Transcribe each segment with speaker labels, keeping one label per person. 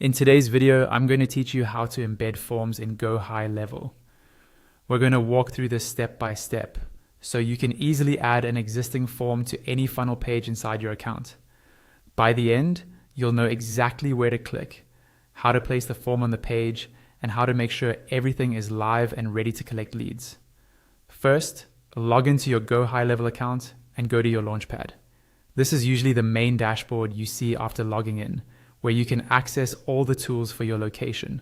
Speaker 1: In today's video, I'm going to teach you how to embed forms in GoHighLevel. We're going to walk through this step by step, so you can easily add an existing form to any funnel page inside your account. By the end, you'll know exactly where to click, how to place the form on the page, and how to make sure everything is live and ready to collect leads. First, log into your GoHighLevel account and go to your Launchpad. This is usually the main dashboard you see after logging in, where you can access all the tools for your location.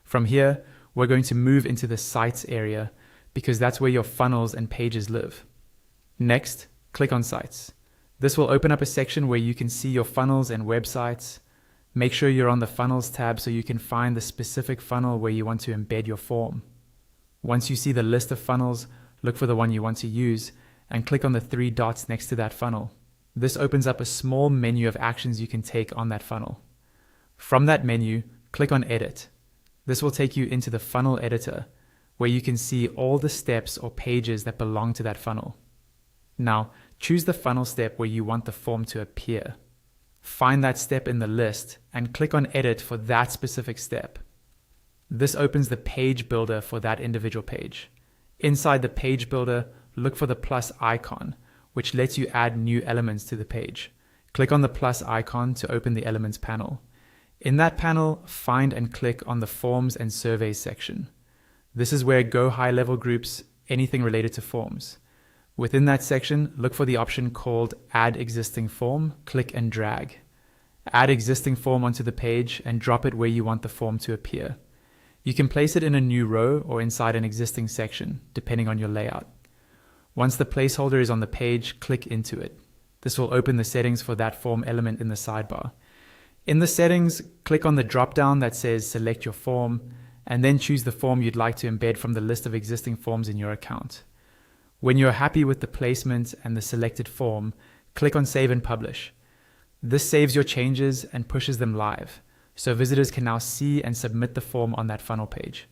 Speaker 1: From here, we're going to move into the Sites area because that's where your funnels and pages live. Next, click on Sites. This will open up a section where you can see your funnels and websites. Make sure you're on the Funnels tab so you can find the specific funnel where you want to embed your form. Once you see the list of funnels, look for the one you want to use and click on the 3 dots next to that funnel. This opens up a small menu of actions you can take on that funnel. From that menu, click on Edit. This will take you into the funnel editor, where you can see all the steps or pages that belong to that funnel. Now, choose the funnel step where you want the form to appear. Find that step in the list and click on Edit for that specific step. This opens the page builder for that individual page. Inside the page builder, look for the plus icon, which lets you add new elements to the page. Click on the plus icon to open the Elements panel. In that panel, find and click on the Forms and Surveys section. This is where GoHighLevel groups anything related to forms. Within that section, look for the option called Add Existing Form, click and drag. Add existing form onto the page and drop it where you want the form to appear. You can place it in a new row or inside an existing section, depending on your layout. Once the placeholder is on the page, click into it. This will open the settings for that form element in the sidebar. In the settings, click on the drop-down that says Select Your Form, and then choose the form you'd like to embed from the list of existing forms in your account. When you're happy with the placement and the selected form, click on Save and Publish. This saves your changes and pushes them live, so visitors can now see and submit the form on that funnel page.